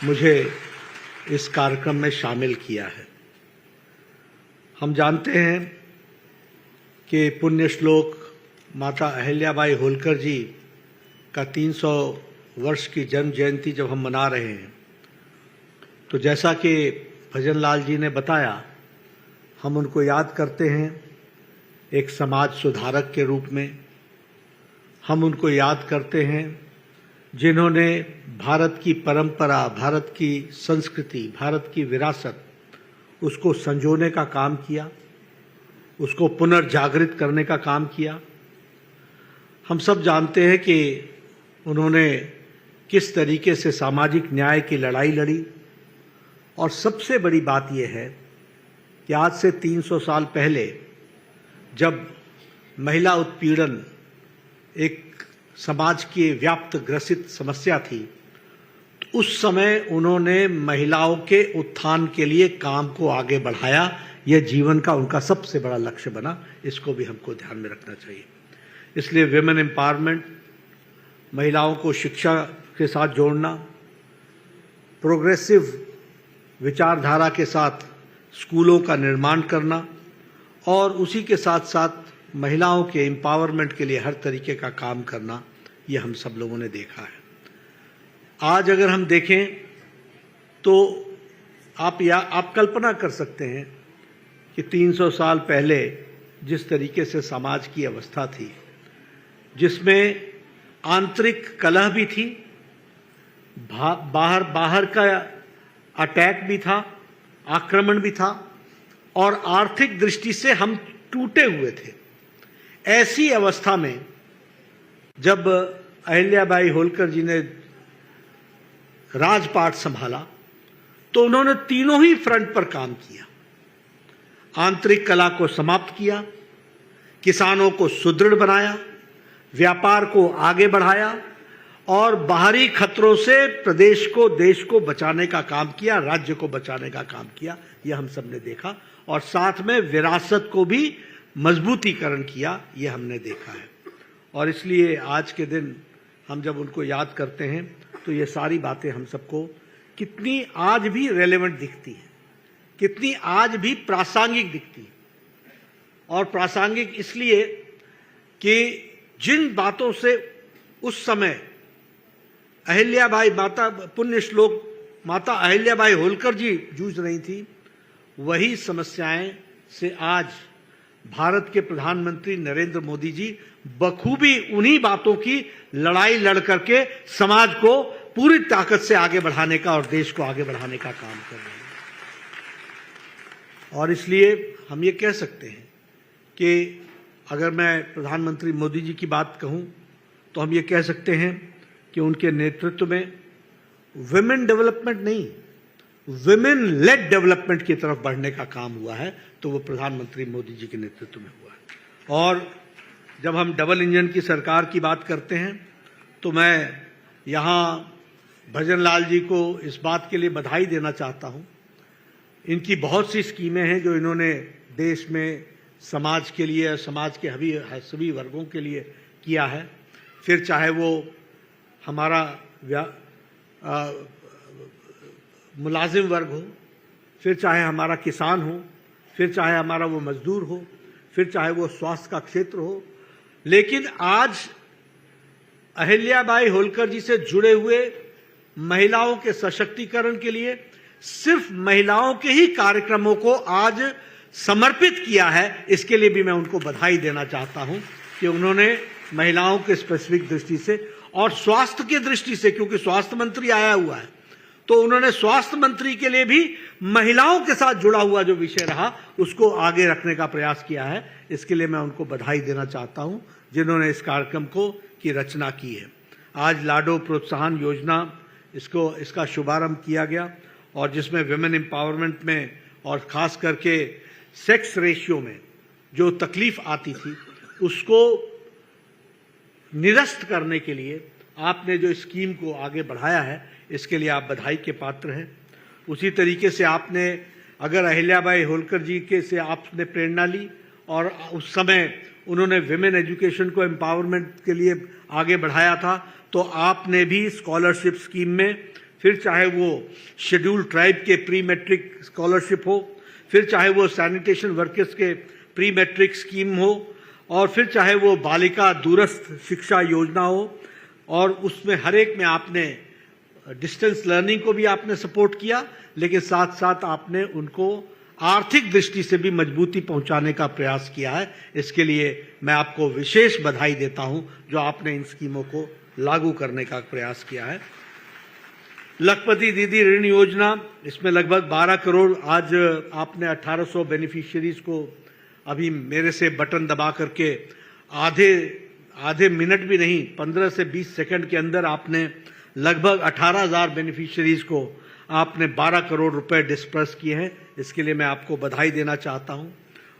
मुझे इस कार्यक्रम में शामिल किया है। हम जानते हैं कि पुण्य श्लोक माता अहिल्याबाई होलकर जी का 300 वर्ष की जन्म जयंती जब हम मना रहे हैं, तो जैसा कि भजन लाल जी ने बताया, हम उनको याद करते हैं एक समाज सुधारक के रूप में। हम उनको याद करते हैं जिन्होंने भारत की परंपरा, भारत की संस्कृति, भारत की विरासत, उसको संजोने का काम किया, उसको पुनर्जागृत करने का काम किया। हम सब जानते हैं कि उन्होंने किस तरीके से सामाजिक न्याय की लड़ाई लड़ी, और सबसे बड़ी बात यह है कि आज से 300 साल पहले जब महिला उत्पीड़न एक समाज की व्याप्त ग्रसित समस्या थी, तो उस समय उन्होंने महिलाओं के उत्थान के लिए काम को आगे बढ़ाया। यह जीवन का उनका सबसे बड़ा लक्ष्य बना। इसको भी हमको ध्यान में रखना चाहिए। इसलिए विमेन एम्पावरमेंट, महिलाओं को शिक्षा के साथ जोड़ना, प्रोग्रेसिव विचारधारा के साथ स्कूलों का निर्माण करना, और उसी के साथ साथ महिलाओं के एम्पावरमेंट के लिए हर तरीके का काम करना, ये हम सब लोगों ने देखा है। आज अगर हम देखें तो आप कल्पना कर सकते हैं कि 300 साल पहले जिस तरीके से समाज की अवस्था थी, जिसमें आंतरिक कलह भी थी, बाहर का अटैक भी था, आक्रमण भी था, और आर्थिक दृष्टि से हम टूटे हुए थे। ऐसी अवस्था में जब अहिल्याबाई होलकर जी ने राजपाट संभाला, तो उन्होंने तीनों ही फ्रंट पर काम किया। आंतरिक कलह को समाप्त किया, किसानों को सुदृढ़ बनाया, व्यापार को आगे बढ़ाया, और बाहरी खतरों से प्रदेश को, देश को बचाने का काम किया, राज्य को बचाने का काम किया। यह हम सब ने देखा, और साथ में विरासत को भी मजबूतीकरण किया, यह हमने देखा है। और इसलिए आज के दिन हम जब उनको याद करते हैं, तो ये सारी बातें हम सबको कितनी आज भी रेलेवेंट दिखती हैं, कितनी आज भी प्रासंगिक दिखती है। और प्रासंगिक इसलिए कि जिन बातों से उस समय अहिल्याबाई माता, पुण्य श्लोक माता अहिल्याबाई होलकर जी जूझ रही थी, वही समस्याएं से आज भारत के प्रधानमंत्री नरेंद्र मोदी जी बखूबी उन्हीं बातों की लड़ाई लड़ करके समाज को पूरी ताकत से आगे बढ़ाने का और देश को आगे बढ़ाने का काम कर रहे हैं। और इसलिए हम ये कह सकते हैं कि अगर मैं प्रधानमंत्री मोदी जी की बात कहूं, तो हम ये कह सकते हैं कि उनके नेतृत्व में विमेन डेवलपमेंट नहीं, विमेन लेड डेवलपमेंट की तरफ बढ़ने का काम हुआ है, तो वो प्रधानमंत्री मोदी जी के नेतृत्व में हुआ है। और जब हम डबल इंजन की सरकार की बात करते हैं, तो मैं यहाँ भजन लाल जी को इस बात के लिए बधाई देना चाहता हूँ। इनकी बहुत सी स्कीमें हैं जो इन्होंने देश में समाज के लिए, समाज के सभी वर्गों के लिए किया है। फिर चाहे वो हमारा मुलाजिम वर्ग हो, फिर चाहे हमारा किसान हो, फिर चाहे हमारा वो मजदूर हो, फिर चाहे वो स्वास्थ्य का क्षेत्र हो। लेकिन आज अहिल्याबाई होलकर जी से जुड़े हुए महिलाओं के सशक्तिकरण के लिए सिर्फ महिलाओं के ही कार्यक्रमों को आज समर्पित किया है। इसके लिए भी मैं उनको बधाई देना चाहता हूं कि उन्होंने महिलाओं के स्पेसिफिक दृष्टि से और स्वास्थ्य की दृष्टि से, क्योंकि स्वास्थ्य मंत्री आया हुआ है, तो उन्होंने स्वास्थ्य मंत्री के लिए भी महिलाओं के साथ जुड़ा हुआ जो विषय रहा उसको आगे रखने का प्रयास किया है। इसके लिए मैं उनको बधाई देना चाहता हूं जिन्होंने इस कार्यक्रम की रचना की है। आज लाडो प्रोत्साहन योजना इसका शुभारंभ किया गया, और जिसमें विमेन एम्पावरमेंट में और खास करके सेक्स रेशियो में जो तकलीफ आती थी उसको निरस्त करने के लिए आपने जो स्कीम को आगे बढ़ाया है, इसके लिए आप बधाई के पात्र हैं। उसी तरीके से आपने अगर अहिल्याबाई होलकर जी के से आपने प्रेरणा ली और उस समय उन्होंने विमेन एजुकेशन को एम्पावरमेंट के लिए आगे बढ़ाया था, तो आपने भी स्कॉलरशिप स्कीम में फिर चाहे वो शेड्यूल्ड ट्राइब के प्री मैट्रिक स्कॉलरशिप हो, फिर चाहे वो सैनिटेशन वर्कर्स के प्री मैट्रिक स्कीम हो, और फिर चाहे वो बालिका दूरस्थ शिक्षा योजना हो, और उसमें हर एक में आपने डिस्टेंस लर्निंग को भी आपने सपोर्ट किया, लेकिन साथ साथ आपने उनको आर्थिक दृष्टि से भी मजबूती पहुंचाने का प्रयास किया है। इसके लिए मैं आपको विशेष बधाई देता हूं जो आपने इन स्कीमों को लागू करने का प्रयास किया है। लखपति दीदी ऋण योजना, इसमें लगभग 12 करोड़, आज आपने 1800 बेनिफिशियरीज को अभी मेरे से बटन दबा करके आधे मिनट भी नहीं, 15 से 20 सेकंड के अंदर आपने लगभग 18,000 बेनिफिशियरीज को आपने 12 करोड़ रुपए डिस्पर्स किए हैं। इसके लिए मैं आपको बधाई देना चाहता हूं।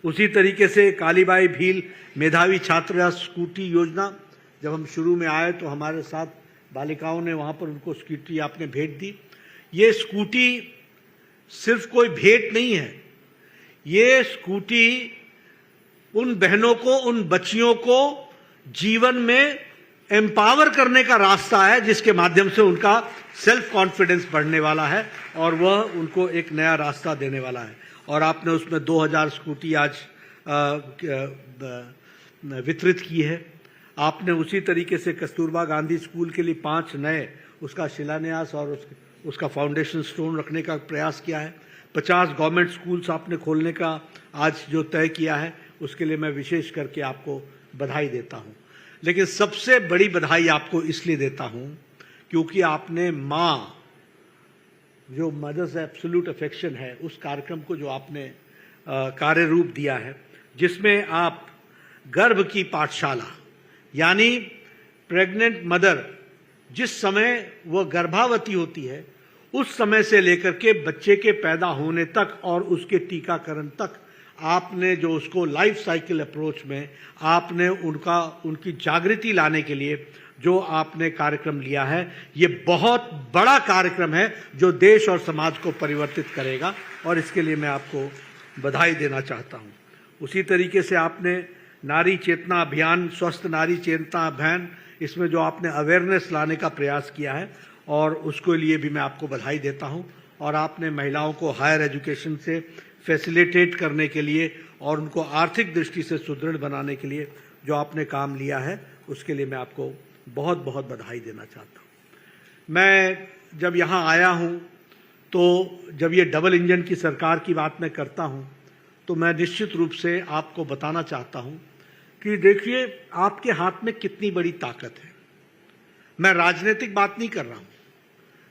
उसी तरीके से कालीबाई भील मेधावी छात्रा स्कूटी योजना, जब हम शुरू में आए तो हमारे साथ बालिकाओं ने वहां पर उनको स्कूटी आपने भेंट दी। ये स्कूटी सिर्फ कोई भेंट नहीं है, ये स्कूटी उन बहनों को, उन बच्चियों को जीवन में एम्पावर करने का रास्ता है, जिसके माध्यम से उनका सेल्फ कॉन्फिडेंस बढ़ने वाला है और वह उनको एक नया रास्ता देने वाला है। और आपने उसमें 2000 स्कूटी आज वितरित की है। आपने उसी तरीके से कस्तूरबा गांधी स्कूल के लिए 5 नए उसका शिलान्यास और उसका फाउंडेशन स्टोन रखने का प्रयास किया है। 50 गवर्नमेंट स्कूल्स आपने खोलने का आज जो तय किया है, उसके लिए मैं विशेष करके आपको बधाई देता हूं। लेकिन सबसे बड़ी बधाई आपको इसलिए देता हूं क्योंकि आपने माँ, जो मदर्स एब्सोल्यूट अफेक्शन है, उस कार्यक्रम को जो आपने कार्य रूप दिया है, जिसमें आप गर्भ की पाठशाला, यानी प्रेग्नेंट मदर जिस समय वह गर्भावती होती है उस समय से लेकर के बच्चे के पैदा होने तक और उसके टीकाकरण तक आपने जो उसको लाइफ साइकिल अप्रोच में आपने उनकी जागृति लाने के लिए जो आपने कार्यक्रम लिया है, ये बहुत बड़ा कार्यक्रम है जो देश और समाज को परिवर्तित करेगा और इसके लिए मैं आपको बधाई देना चाहता हूं। उसी तरीके से आपने नारी चेतना अभियान, स्वस्थ नारी चेतना अभियान, इसमें जो आपने अवेयरनेस लाने का प्रयास किया है और उसके लिए भी मैं आपको बधाई देता हूं। और आपने महिलाओं को हायर एजुकेशन से फैसिलिटेट करने के लिए और उनको आर्थिक दृष्टि से सुदृढ़ बनाने के लिए जो आपने काम लिया है, उसके लिए मैं आपको बहुत बहुत बधाई देना चाहता हूं। मैं जब यहाँ आया हूं तो जब ये डबल इंजन की सरकार की बात मैं करता हूं तो मैं निश्चित रूप से आपको बताना चाहता हूं कि देखिए आपके हाथ में कितनी बड़ी ताकत है। मैं राजनीतिक बात नहीं कर रहा हूं,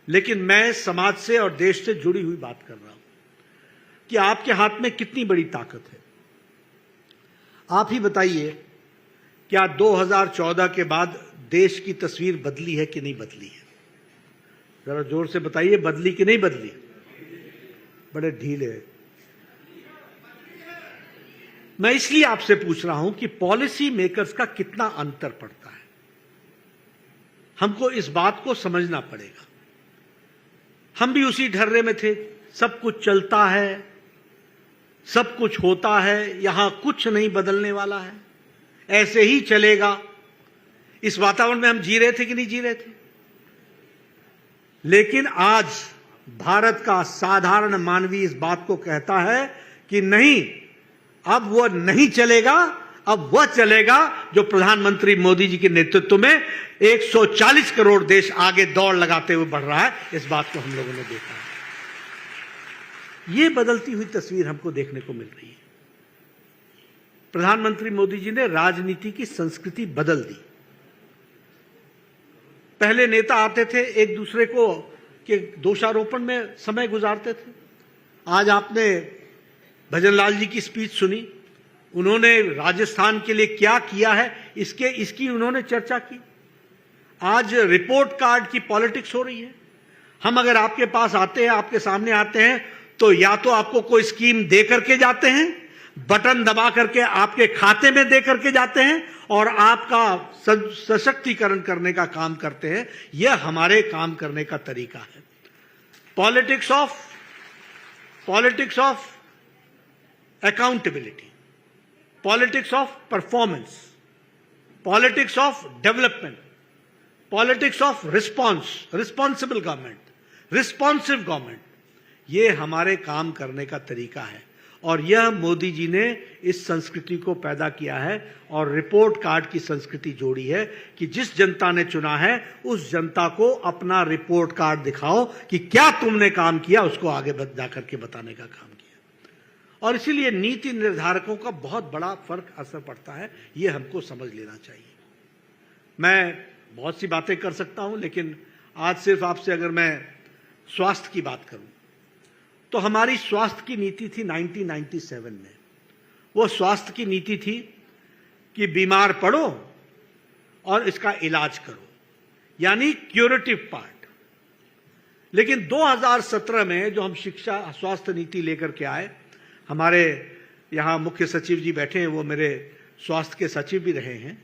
लेकिन मैं समाज से और देश से जुड़ी हुई बात कर रहा हूं कि आपके हाथ में कितनी बड़ी ताकत है। आप ही बताइए, क्या 2014 के बाद देश की तस्वीर बदली है कि नहीं बदली है? जरा जोर से बताइए, बदली कि नहीं बदली? बड़े ढीले। मैं इसलिए आपसे पूछ रहा हूं कि पॉलिसी मेकर्स का कितना अंतर पड़ता है, हमको इस बात को समझना पड़ेगा। हम भी उसी ढर्रे में थे, सब कुछ चलता है, सब कुछ होता है, यहां कुछ नहीं बदलने वाला है, ऐसे ही चलेगा। इस वातावरण में हम जी रहे थे कि नहीं जी रहे थे? लेकिन आज भारत का साधारण मानवी इस बात को कहता है कि नहीं, अब वह नहीं चलेगा, अब वह चलेगा जो प्रधानमंत्री मोदी जी के नेतृत्व में 140 करोड़ देश आगे दौड़ लगाते हुए बढ़ रहा है। इस बात को हम लोगों ने देखा है। ये बदलती हुई तस्वीर हमको देखने को मिल रही है। प्रधानमंत्री मोदी जी ने राजनीति की संस्कृति बदल दी। पहले नेता आते थे, एक दूसरे को के दोषारोपण में समय गुजारते थे। आज आपने भजनलाल जी की स्पीच सुनी, उन्होंने राजस्थान के लिए क्या किया है इसकी उन्होंने चर्चा की। आज रिपोर्ट कार्ड की पॉलिटिक्स हो रही है। हम अगर आपके पास आते हैं, आपके सामने आते हैं, तो या तो आपको कोई स्कीम दे करके जाते हैं, बटन दबा करके आपके खाते में दे करके जाते हैं और आपका सशक्तिकरण करने का काम करते हैं। यह हमारे काम करने का तरीका है। Politics of accountability, politics of performance, politics of development, politics of responsible government, responsive government, ये हमारे काम करने का तरीका है। और यह मोदी जी ने इस संस्कृति को पैदा किया है और रिपोर्ट कार्ड की संस्कृति जोड़ी है कि जिस जनता ने चुना है उस जनता को अपना रिपोर्ट कार्ड दिखाओ कि क्या तुमने काम किया, उसको आगे जाकर के बताने का काम किया। और इसीलिए नीति निर्धारकों का बहुत बड़ा फर्क असर पड़ता है, ये हमको समझ लेना चाहिए। मैं बहुत सी बातें कर सकता हूं, लेकिन आज सिर्फ आपसे अगर मैं स्वास्थ्य की बात करूं तो हमारी स्वास्थ्य की नीति थी 1997 में। वो स्वास्थ्य की नीति थी कि बीमार पड़ो और इसका इलाज करो, यानी क्यूरेटिव पार्ट। लेकिन 2017 में जो हम शिक्षा स्वास्थ्य नीति लेकर के आए, हमारे यहाँ मुख्य सचिव जी बैठे हैं, वो मेरे स्वास्थ्य के सचिव भी रहे हैं।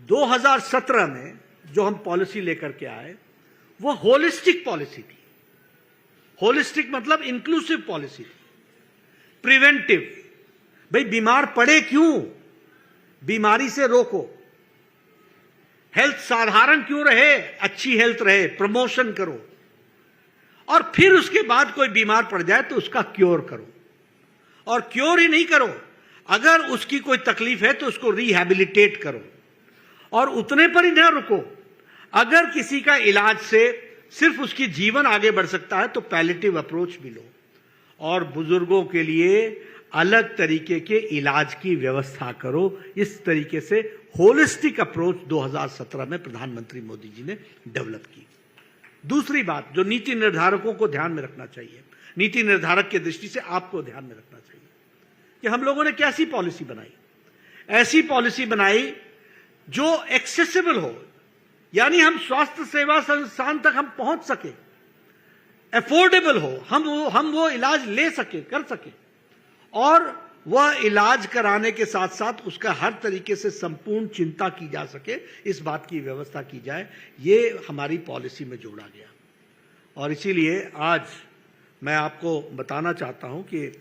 2017 में जो हम पॉलिसी लेकर के आए वो होलिस्टिक पॉलिसी थी। होलिस्टिक मतलब इंक्लूसिव पॉलिसी थी, प्रिवेंटिव। भाई बीमार पड़े क्यों, बीमारी से रोको। हेल्थ साधारण क्यों रहे, अच्छी हेल्थ रहे, प्रमोशन करो। और फिर उसके बाद कोई बीमार पड़ जाए तो उसका क्योर करो। और क्योर ही नहीं करो, अगर उसकी कोई तकलीफ है तो उसको रिहैबिलिटेट करो। और उतने पर ही न रुको, अगर किसी का इलाज से सिर्फ उसकी जीवन आगे बढ़ सकता है तो पैलेटिव अप्रोच भी लो। और बुजुर्गों के लिए अलग तरीके के इलाज की व्यवस्था करो। इस तरीके से होलिस्टिक अप्रोच 2017 में प्रधानमंत्री मोदी जी ने डेवलप की। दूसरी बात जो नीति निर्धारकों को ध्यान में रखना चाहिए, नीति निर्धारक की दृष्टि से आपको ध्यान में रखना चाहिए कि हम लोगों ने कैसी पॉलिसी बनाई। ऐसी पॉलिसी बनाई जो एक्सेसिबल हो, यानी हम स्वास्थ्य सेवा संस्थान तक हम पहुंच सके, अफोर्डेबल हो, हम वो इलाज ले सके, कर सके, और वह इलाज कराने के साथ साथ उसका हर तरीके से संपूर्ण चिंता की जा सके, इस बात की व्यवस्था की जाए। ये हमारी पॉलिसी में जोड़ा गया। और इसीलिए आज मैं आपको बताना चाहता हूं कि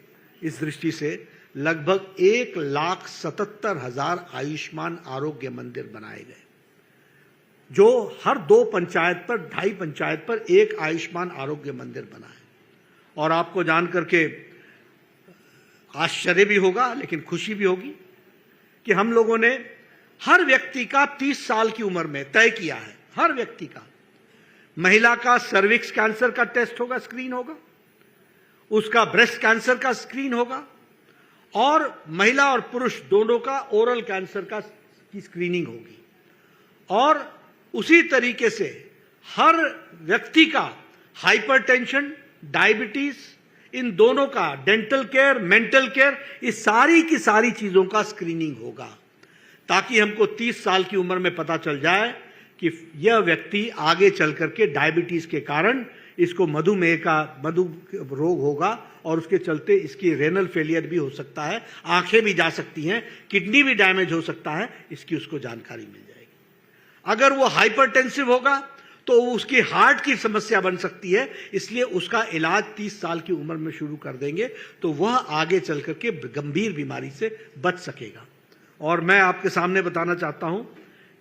इस दृष्टि से लगभग 1,77,000 आयुष्मान आरोग्य मंदिर बनाए गए, जो हर 2 पंचायत पर, 2.5 पंचायत पर एक आयुष्मान आरोग्य मंदिर बना है। और आपको जान करके आश्चर्य भी होगा लेकिन खुशी भी होगी कि हम लोगों ने हर व्यक्ति का 30 साल की उम्र में तय किया है, हर व्यक्ति का। महिला का सर्विक्स कैंसर का टेस्ट होगा, स्क्रीन होगा, उसका ब्रेस्ट कैंसर का स्क्रीन होगा, और महिला और पुरुष दोनों का ओरल कैंसर की स्क्रीनिंग होगी। और उसी तरीके से हर व्यक्ति का हाइपरटेंशन, डायबिटीज, इन दोनों का, डेंटल केयर, मेंटल केयर, इस सारी की सारी चीजों का स्क्रीनिंग होगा, ताकि हमको 30 साल की उम्र में पता चल जाए कि यह व्यक्ति आगे चल करके डायबिटीज के कारण इसको मधुमेह रोग होगा और उसके चलते इसकी रेनल फेलियर भी हो सकता है, आंखें भी जा सकती हैं, किडनी भी डैमेज हो सकता है, इसकी उसको जानकारी मिल जाएगी। अगर वो हाइपरटेंसिव होगा तो उसकी हार्ट की समस्या बन सकती है, इसलिए उसका इलाज 30 साल की उम्र में शुरू कर देंगे तो वह आगे चल करके गंभीर बीमारी से बच सकेगा। और मैं आपके सामने बताना चाहता हूं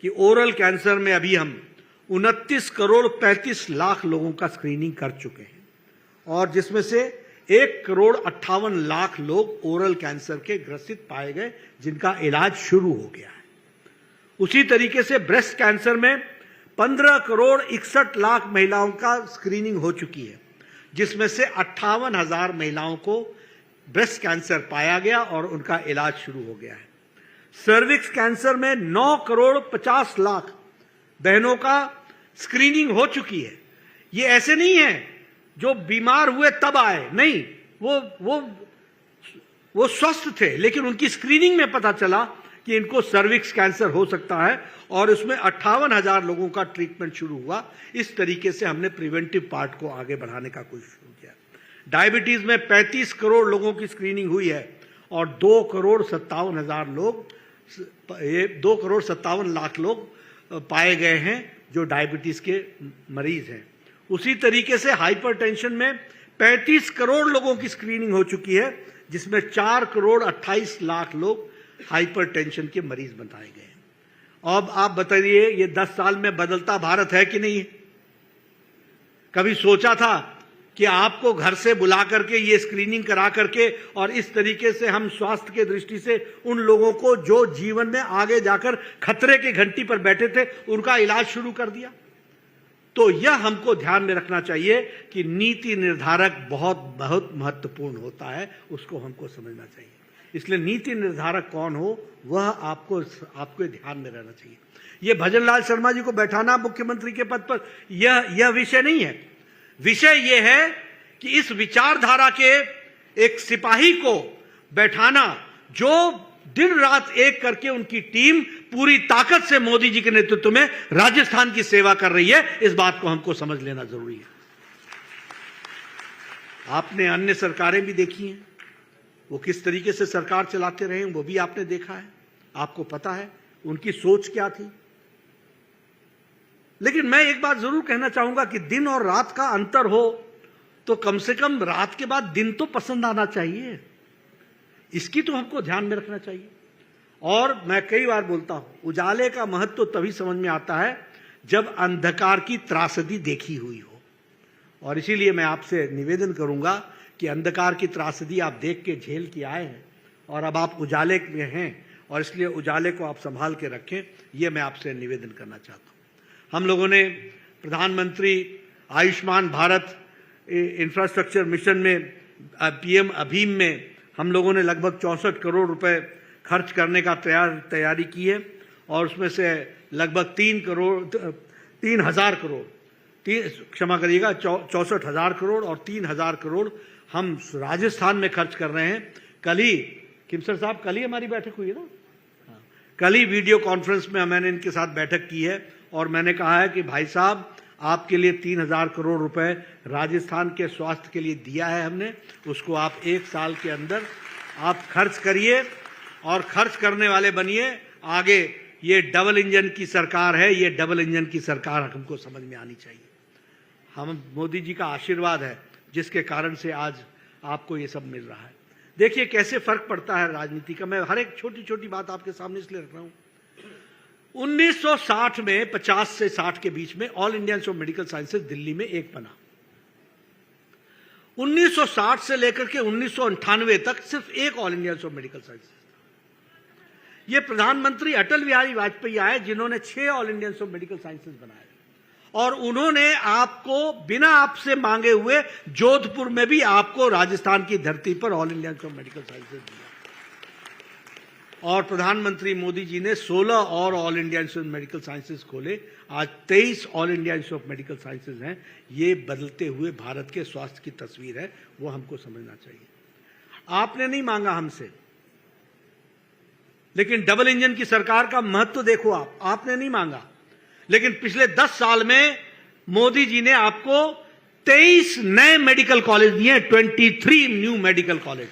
कि ओरल कैंसर में अभी हम 29 करोड़ 35 लाख लोगों का स्क्रीनिंग कर चुके हैं, और जिसमें से 1 करोड़ 58 लाख लोग ओरल कैंसर के ग्रसित पाए गए, जिनका इलाज शुरू हो गया है। उसी तरीके से ब्रेस्ट कैंसर में 15 करोड़ 61 लाख महिलाओं का स्क्रीनिंग हो चुकी है, जिसमें से 58,000 महिलाओं को ब्रेस्ट कैंसर पाया गया और उनका इलाज शुरू हो गया है। सर्विक्स कैंसर में 9 करोड़ 50 लाख बहनों का स्क्रीनिंग हो चुकी है। ये ऐसे नहीं है जो बीमार हुए तब आए, नहीं, वो स्वस्थ थे लेकिन उनकी स्क्रीनिंग में पता चला कि इनको सर्विक्स कैंसर हो सकता है, और उसमें 58,000 लोगों का ट्रीटमेंट शुरू हुआ। इस तरीके से हमने प्रिवेंटिव पार्ट को आगे बढ़ाने का कोशिश शुरू किया। डायबिटीज में 35 करोड़ लोगों की स्क्रीनिंग हुई है और 2 करोड़ 57 लाख लोग पाए गए हैं जो डायबिटीज के मरीज हैं। उसी तरीके से हाइपरटेंशन में 35 करोड़ लोगों की स्क्रीनिंग हो चुकी है, जिसमें 4 करोड़ 28 लाख लोग हाइपरटेंशन के मरीज बताए गए हैं। अब आप बताइए, ये 10 साल में बदलता भारत है कि नहीं? कभी सोचा था कि आपको घर से बुला करके ये स्क्रीनिंग करा करके और इस तरीके से हम स्वास्थ्य के दृष्टि से उन लोगों को जो जीवन में आगे जाकर खतरे की घंटी पर बैठे थे उनका इलाज शुरू कर दिया? तो यह हमको ध्यान में रखना चाहिए कि नीति निर्धारक बहुत बहुत महत्वपूर्ण होता है, उसको हमको समझना चाहिए। इसलिए नीति निर्धारक कौन हो वह आपको ध्यान में रहना चाहिए। यह भजन लाल शर्मा जी को बैठाना मुख्यमंत्री के पद पर यह विषय नहीं है। विषय यह है कि इस विचारधारा के एक सिपाही को बैठाना जो दिन रात एक करके उनकी टीम पूरी ताकत से मोदी जी के नेतृत्व में राजस्थान की सेवा कर रही है, इस बात को हमको समझ लेना जरूरी है। आपने अन्य सरकारें भी देखी हैं, वो किस तरीके से सरकार चलाते रहे वो भी आपने देखा है, आपको पता है उनकी सोच क्या थी। लेकिन मैं एक बात जरूर कहना चाहूंगा कि दिन और रात का अंतर हो तो कम से कम रात के बाद दिन तो पसंद आना चाहिए, इसकी तो हमको ध्यान में रखना चाहिए। और मैं कई बार बोलता हूं, उजाले का महत्व तभी समझ में आता है जब अंधकार की त्रासदी देखी हुई हो। और इसीलिए मैं आपसे निवेदन करूंगा कि अंधकार की त्रासदी आप देख के झेल के आए हैं और अब आप उजाले में हैं और इसलिए उजाले को आप संभाल के रखें, यह मैं आपसे निवेदन करना चाहता हूं। हम लोगों ने प्रधानमंत्री आयुष्मान भारत इंफ्रास्ट्रक्चर मिशन में पीएम अभीम में हम लोगों ने लगभग 64 करोड़ रुपए खर्च करने का तैयारी की है और उसमें से लगभग 3,000 करोड़, क्षमा करिएगा 64,000 करोड़ और 3,000 करोड़ हम राजस्थान में खर्च कर रहे हैं। कल ही किमसर साहब, कल ही हमारी बैठक हुई है ना, कल ही वीडियो कॉन्फ्रेंस में मैंने इनके साथ बैठक की है और मैंने कहा है कि भाई साहब आपके लिए 3,000 करोड़ रुपए राजस्थान के स्वास्थ्य के लिए दिया है हमने, उसको आप 1 साल के अंदर आप खर्च करिए और खर्च करने वाले बनिए। आगे ये डबल इंजन की सरकार है, ये डबल इंजन की सरकार हमको समझ में आनी चाहिए। हम मोदी जी का आशीर्वाद है जिसके कारण से आज आपको ये सब मिल रहा है। देखिए कैसे फर्क पड़ता है राजनीति का। मैं हर एक छोटी छोटी बात आपके सामने इसलिए रख रहा हूं। 1960 में 50 से 60 के बीच में all India institute of medical sciences Delhi में एक बना। 1960 से लेकर के 1998 तक सिर्फ एक all India institute of medical sciences था। यह प्रधानमंत्री अटल बिहारी वाजपेयी आए जिन्होंने 6 all India institute of medical sciences बनाए और उन्होंने आपको बिना आपसे मांगे हुए जोधपुर में भी आपको राजस्थान की धरती पर all India institute of medical sciences दिया। और प्रधानमंत्री मोदी जी ने 16 और all India institute of medical sciences खोले। आज 23 all India institute of medical sciences हैं। ये बदलते हुए भारत के स्वास्थ्य की तस्वीर है, वो हमको समझना चाहिए। आपने नहीं मांगा हमसे, लेकिन डबल इंजन की सरकार का महत्व देखो। आपने नहीं मांगा, लेकिन पिछले 10 साल में मोदी जी ने आपको 23 नए मेडिकल कॉलेज दिए, 23 न्यू मेडिकल कॉलेज।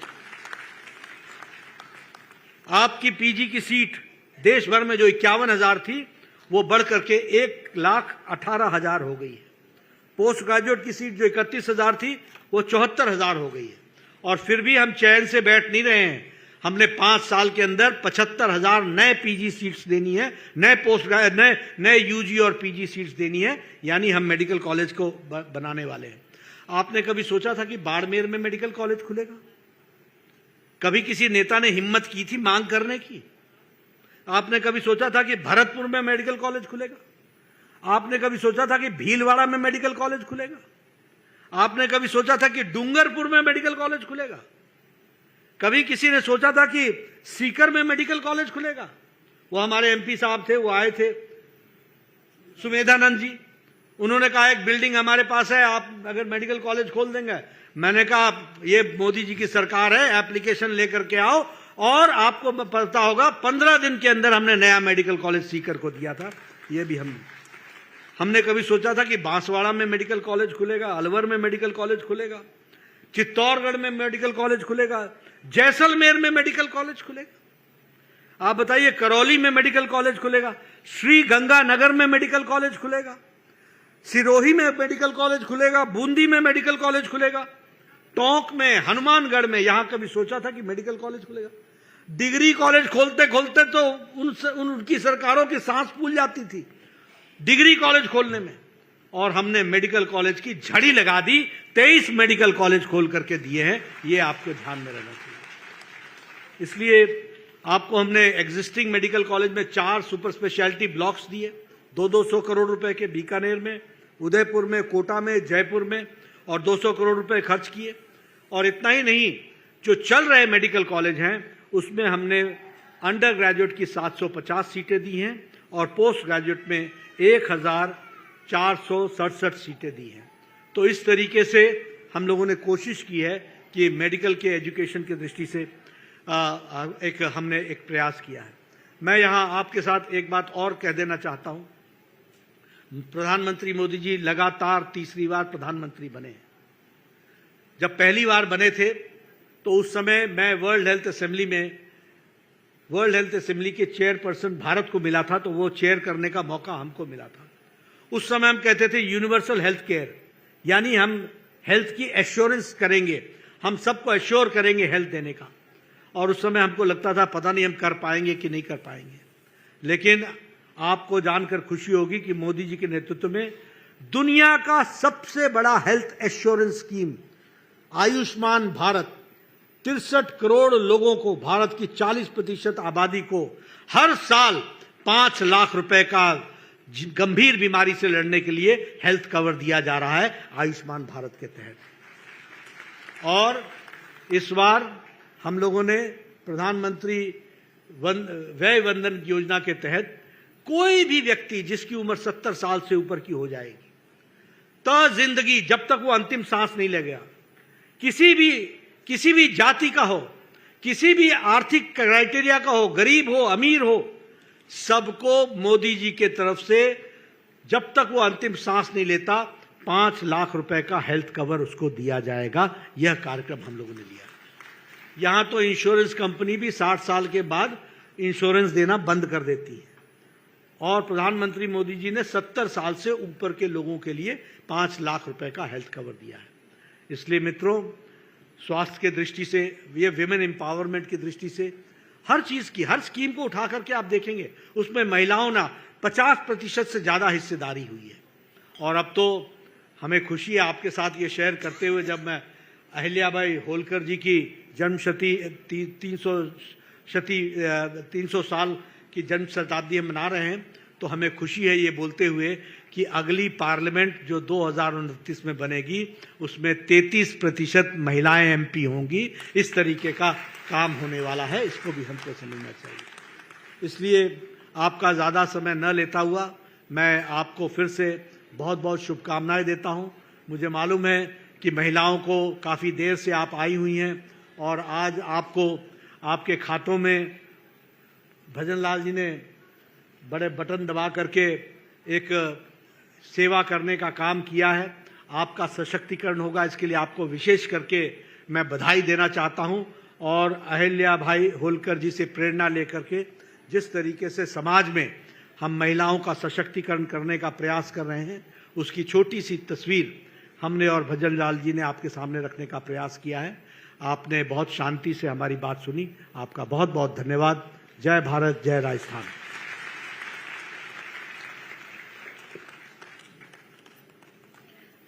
आपकी पीजी की सीट देश भर में जो 51,000 थी वो बढ़ करके 1,18,000 हो गई है। पोस्ट ग्रेजुएट की सीट जो 31,000 थी वो 74,000 हो गई है। और फिर भी हम चैन से बैठ नहीं रहे हैं। हमने 5 साल के अंदर 75,000 नए पीजी सीट्स देनी है, नए यूजी और पीजी सीट्स देनी है, यानी हम मेडिकल कॉलेज को बनाने वाले हैं। आपने कभी सोचा था कि बाड़मेर में मेडिकल कॉलेज खुलेगा? कभी किसी नेता ने हिम्मत की थी मांग करने की? आपने कभी सोचा था कि भरतपुर में मेडिकल कॉलेज खुलेगा? आपने कभी सोचा था कि भीलवाड़ा में मेडिकल कॉलेज खुलेगा? आपने कभी सोचा था कि डूंगरपुर में मेडिकल कॉलेज खुलेगा? कभी किसी ने सोचा था कि सीकर में मेडिकल कॉलेज खुलेगा? वो हमारे एमपी साहब थे, वो आए थे सुमेधानंद जी, उन्होंने कहा एक बिल्डिंग हमारे पास है, आप अगर मेडिकल कॉलेज खोल देंगे। मैंने कहा ये मोदी जी की सरकार है, एप्लीकेशन लेकर के आओ और आपको पता होगा 15 दिन के अंदर हमने नया मेडिकल कॉलेज सीकर को दिया था। ये भी हमने कभी सोचा था कि बांसवाड़ा में मेडिकल कॉलेज खुलेगा, अलवर में मेडिकल कॉलेज खुलेगा, चित्तौड़गढ़ में मेडिकल कॉलेज खुलेगा, जैसलमेर में मेडिकल कॉलेज खुलेगा। आप बताइए करौली में मेडिकल कॉलेज खुलेगा, श्री गंगानगर में मेडिकल कॉलेज खुलेगा, सिरोही में मेडिकल कॉलेज खुलेगा, बूंदी में मेडिकल कॉलेज खुलेगा, टोंक में, हनुमानगढ़ में। यहां कभी सोचा था कि मेडिकल कॉलेज खुलेगा? डिग्री कॉलेज खोलते खोलते तो उनकी सरकारों की सांस फूल जाती थी डिग्री कॉलेज खोलने में। और हमने मेडिकल कॉलेज की झड़ी लगा दी। 23 मेडिकल कॉलेज खोल करके दिए हैं, ये आपको ध्यान में रहना चाहिए। इसलिए आपको हमने एग्जिस्टिंग मेडिकल कॉलेज में 4 सुपर स्पेशलिटी ब्लॉक्स दिए, 200 करोड़ रुपए के, बीकानेर में, उदयपुर में, कोटा में, जयपुर में, और 200 करोड़ रुपए खर्च किए। और इतना ही नहीं, जो चल रहे मेडिकल कॉलेज हैं उसमें हमने अंडर ग्रेजुएट की 750 सीटें दी हैं और पोस्ट ग्रेजुएट में 1467 सीटें दी हैं। तो इस तरीके से हम लोगों ने कोशिश की है कि मेडिकल के एजुकेशन की दृष्टि से हमने एक प्रयास किया है। मैं यहाँ आपके साथ एक बात और कह देना चाहता हूँ। प्रधानमंत्री मोदी जी लगातार तीसरी बार प्रधानमंत्री बने हैं। जब पहली बार बने थे तो उस समय मैं वर्ल्ड हेल्थ असेंबली के चेयरपर्सन भारत को मिला था, तो वो चेयर करने का मौका हमको मिला था। उस समय हम कहते थे यूनिवर्सल हेल्थ केयर, यानी हम हेल्थ की एश्योरेंस करेंगे, हम सबको एश्योर करेंगे हेल्थ देने का। और उस समय हमको लगता था पता नहीं हम कर पाएंगे कि नहीं कर पाएंगे। लेकिन आपको जानकर खुशी होगी कि मोदी जी के नेतृत्व में दुनिया का सबसे बड़ा health assurance scheme Ayushman Bharat 63 crore लोगों को, भारत की 40% आबादी को हर साल 5 लाख रुपए का गंभीर बीमारी से लड़ने के लिए हेल्थ कवर दिया जा रहा है आयुष्मान भारत के तहत। और इस बार हम लोगों ने प्रधानमंत्री व्यय वंदन योजना के तहत कोई भी व्यक्ति जिसकी उम्र 70 साल से ऊपर की हो जाएगी तो जिंदगी, जब तक वो अंतिम सांस नहीं लगेगा, किसी भी जाति का हो, किसी भी आर्थिक क्राइटेरिया का हो, गरीब हो, अमीर हो, सबको मोदी जी के तरफ से जब तक वो अंतिम सांस नहीं लेता 5 लाख रुपए का हेल्थ कवर उसको दिया जाएगा। यह कार्यक्रम हम लोगों ने लिया। यहां तो इंश्योरेंस कंपनी भी 60 साल के बाद इंश्योरेंस देना बंद कर देती है, और प्रधानमंत्री मोदी जी ने 70 साल से ऊपर के लोगों के लिए 5 लाख रुपए का हेल्थ कवर दिया है। इसलिए मित्रों, स्वास्थ्य के दृष्टि से, ये विमेन एम्पावरमेंट की दृष्टि से, हर चीज की, हर स्कीम को उठा करके आप देखेंगे उसमें महिलाओं ना 50% से ज्यादा हिस्सेदारी हुई है। और अब तो हमें खुशी है आपके साथ ये शेयर करते हुए, जब मैं अहिल्याबाई होलकर जी की जन्म शती 300 साल की जन्म शताब्दी हम मना रहे हैं, तो हमें खुशी है ये बोलते हुए कि अगली पार्लियामेंट जो 2029 में बनेगी उसमें 33% महिलाएं एमपी होंगी। इस तरीके का काम होने वाला है, इसको भी हमको समझना चाहिए। इसलिए आपका ज़्यादा समय न लेता हुआ मैं आपको फिर से बहुत बहुत शुभकामनाएं देता हूं। मुझे मालूम है कि महिलाओं को काफ़ी देर से आप आई हुई हैं और आज आपको आपके खातों में भजन लाल जी ने बड़े बटन दबा करके एक सेवा करने का काम किया है। आपका सशक्तिकरण होगा, इसके लिए आपको विशेष करके मैं बधाई देना चाहता हूं। और अहिल्याबाई होलकर जी से प्रेरणा लेकर के जिस तरीके से समाज में हम महिलाओं का सशक्तिकरण करने का प्रयास कर रहे हैं, उसकी छोटी सी तस्वीर हमने और भजन लाल जी ने आपके सामने रखने का प्रयास किया है। आपने बहुत शांति से हमारी बात सुनी, आपका बहुत बहुत धन्यवाद। जय भारत, जय राजस्थान।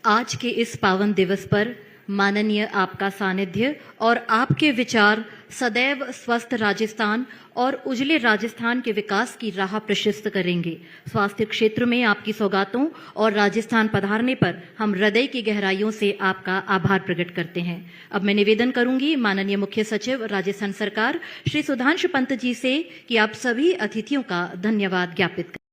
आज के इस पावन दिवस पर माननीय आपका सानिध्य और आपके विचार सदैव स्वस्थ राजस्थान और उजले राजस्थान के विकास की राह प्रशस्त करेंगे। स्वास्थ्य क्षेत्र में आपकी सौगातों और राजस्थान पधारने पर हम हृदय की गहराइयों से आपका आभार प्रकट करते हैं। अब मैं निवेदन करूंगी माननीय मुख्य सचिव राजस्थान सरकार श्री सुधांशु पंत जी से कि आप सभी अतिथियों का धन्यवाद ज्ञापित करें।